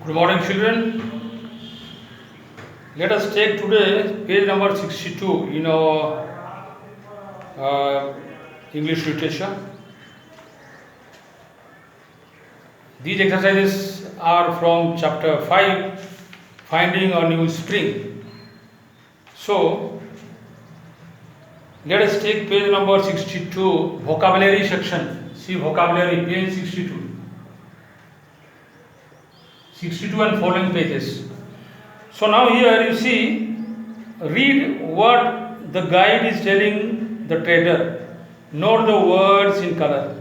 Good morning, children. Let us take today page number 62 in our English literature. These exercises are from chapter 5, Finding a New Spring. So, let us take page number 62, vocabulary section. See vocabulary, page 62. 62 and following pages. So now here you see, read what the guide is telling the trader. Note the words in color.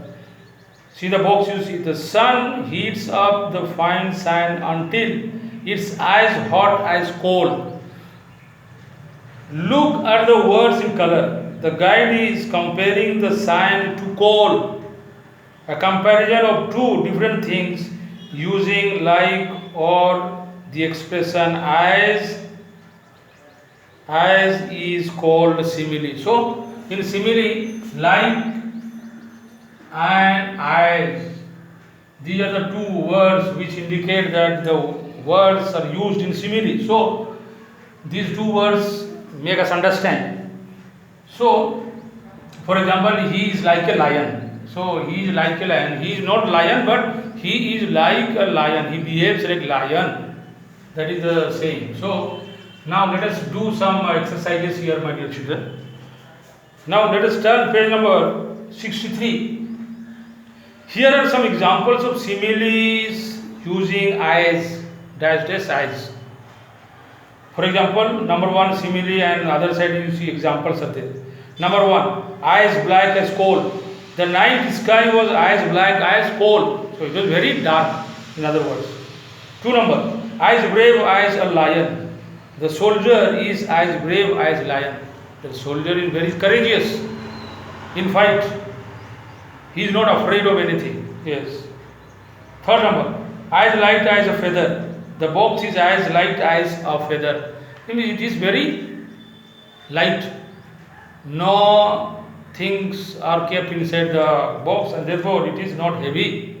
See the box you see. The sun heats up the fine sand until it's as hot as coal. Look at the words in color. The guide is comparing the sand to coal. A comparison of two different things using like or the expression as is called simile. So in simile, like and as, these are the two words which indicate that the words are used in simile. So these two words make us understand. So for example, he is like a lion. So he is like a lion. He is not lion, but he is like a lion. He behaves like lion. That is the saying. So now let us do some exercises here, my dear children. Now let us turn page number 63. Here are some examples of similes using eyes, dash eyes. For example, number one simile and other side you see examples are there. Number one, eyes black as coal. The night sky was as black as coal. So it was very dark, in other words. 2 number, as brave as a lion. The soldier is as brave as lion. The soldier is very courageous in fight. He is not afraid of anything. Yes. 3rd number, as light as a feather. The box is as light as a feather. It is very light. No things are kept inside the box and therefore it is not heavy.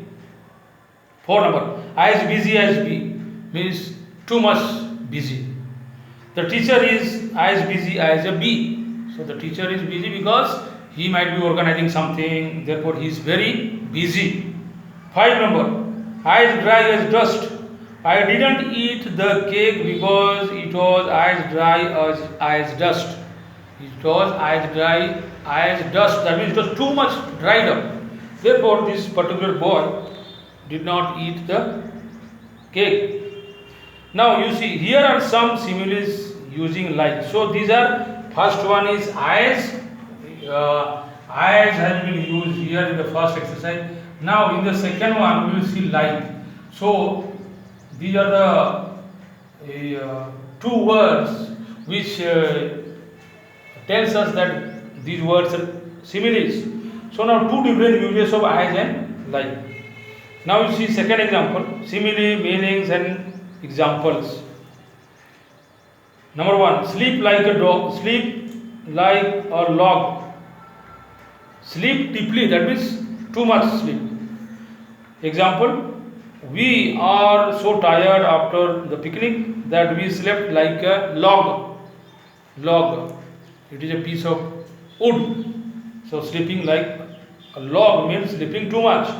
4 number, as busy as bee means too much busy. The teacher is as busy as a bee. So the teacher is busy because he might be organizing something, therefore he is very busy. 5 number, as dry as dust. I didn't eat the cake because it was as dry as dust. It was as dry as dust. That means it was too much dried up. Therefore, this particular boy did not eat the cake. Now you see, here are some similes using like. So these are, first one is eyes. Eyes has been used here in the first exercise. Now in the second one, we will see like. So these are the two words which tells us that these words are similes. So now two different uses of eyes and like. Now you see second example, simile, meanings and examples. Number one, sleep like a dog, sleep like a log. Sleep deeply, that means too much sleep. Example, we are so tired after the picnic that we slept like a log. Log. It is a piece of wood. So sleeping like a log means sleeping too much.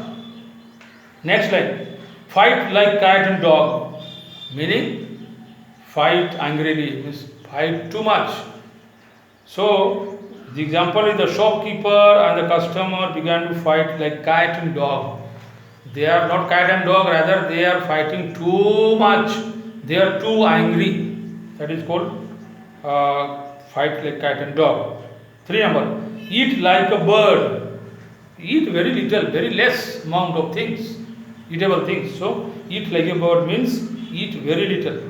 Next line. Fight like cat and dog. Meaning fight angrily means fight too much. So the example is the shopkeeper and the customer began to fight like cat and dog. They are not cat and dog, rather they are fighting too much. They are too angry. That is called fight like cat and dog. 3 number, eat like a bird. Eat very little, very less amount of things, eatable things. So eat like a bird means eat very little.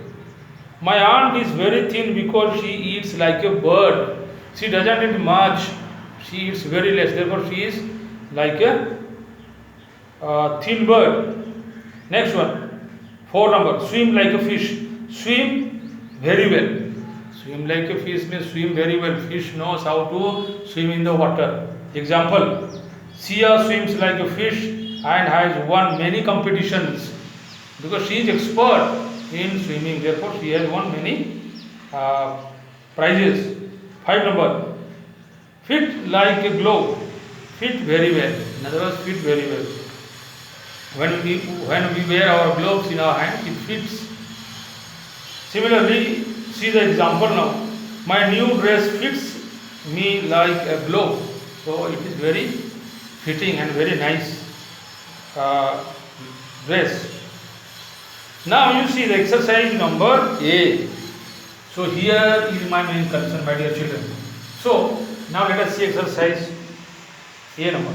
My aunt is very thin because she eats like a bird. She doesn't eat much. She eats very less. Therefore she is like a thin bird. Next one, 4 number, swim like a fish. Swim very well. Swim like a fish means swim very well. Fish knows how to swim in the water. Example, Sia swims like a fish and has won many competitions because she is expert in swimming. Therefore, she has won many prizes. 5 number. Fit like a glove. Fit very well. In other words, fit very well. When we wear our gloves in our hand, it fits. Similarly, see the example now. My new dress fits me like a glove. So it is very fitting and very nice dress. Now you see the exercise number A. So here is my main concern, my dear children. So now let us see exercise A number.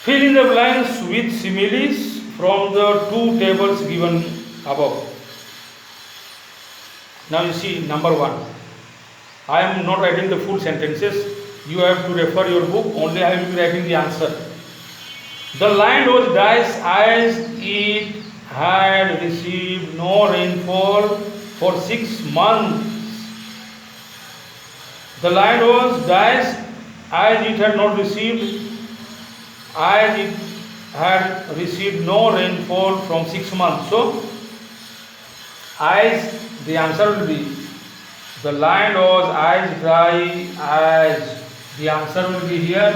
Fill in the blanks with similes from the two tables given above. Now you see number 1. I am not writing the full sentences. You have to refer your book. Only I will be writing the answer. The land was diced as it had received no rainfall for 6 months. The land was diced as it had not received, as it had received no rainfall from 6 months. So, as the answer will be, the land was as dry as. The answer will be here.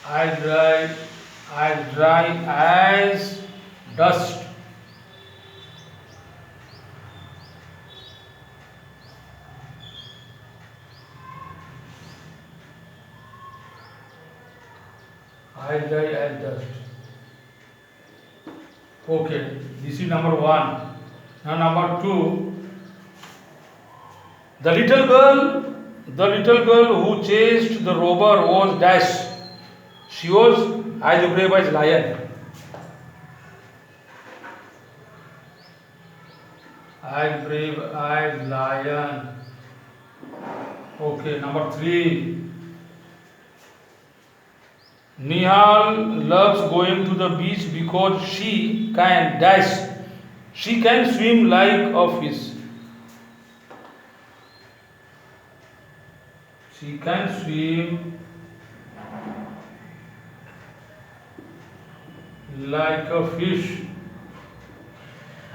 As dry as dust. As dry as dust. Okay, this is number 1. Now number 2. The little girl who chased the robber was dash. She was as brave as lion. As brave as lion. Okay, number 3. Nihal loves going to the beach because she can dash. She can swim like a fish. She can swim like a fish,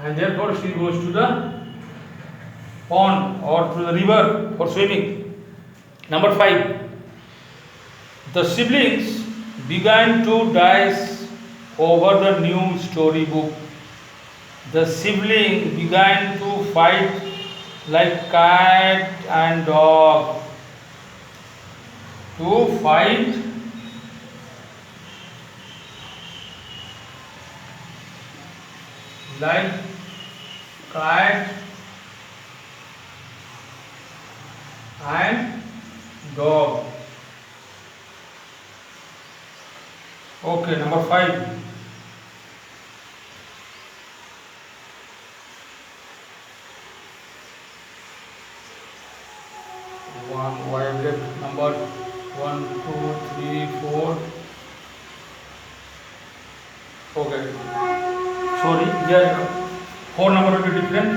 and therefore she goes to the pond or to the river for swimming. Number 5. The siblings began to dice over the new storybook. The siblings began to fight like cat and dog. To fight like cat and dog. Okay, number 5. I have left number 1, 2, 3, 4. Okay. Sorry, here 4 number will be different.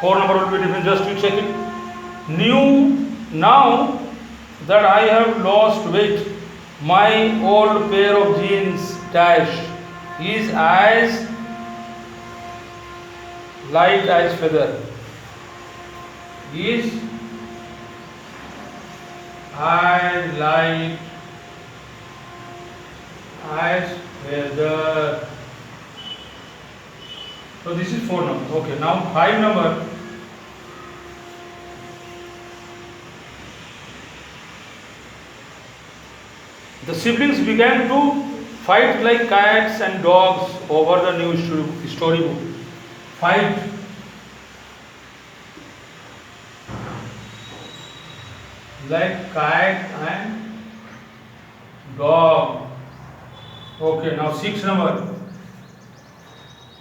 4 number will be different. Just you check it. Now that I have lost weight, my old pair of jeans dash is as light as feather. Is as light as feather. So this is 4 number. Okay, now 5 number. The siblings began to fight like cats and dogs over the new storybook. Fight. Like cat and dog. Okay, now 6 number.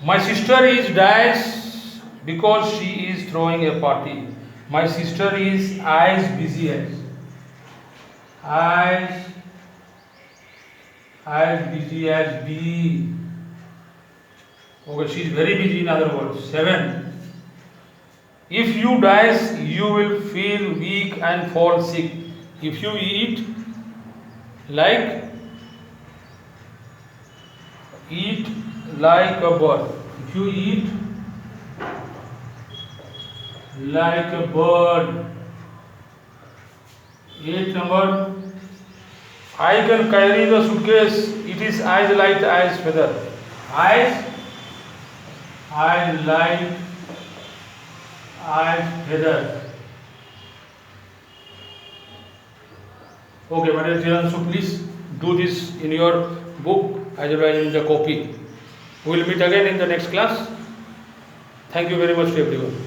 My sister is dash because she is throwing a party. My sister is as busy as busy as bee. Okay, she is very busy in other words. 7. If you dice, you will feel weak and fall sick. If you eat like a bird. If you eat like a bird. 8 number. I can carry the suitcase. It is as light as feather. Eyes light as feather. Okay, my dear children, so please do this in your book as well as in the copy. We will meet again in the next class. Thank you very much to everyone.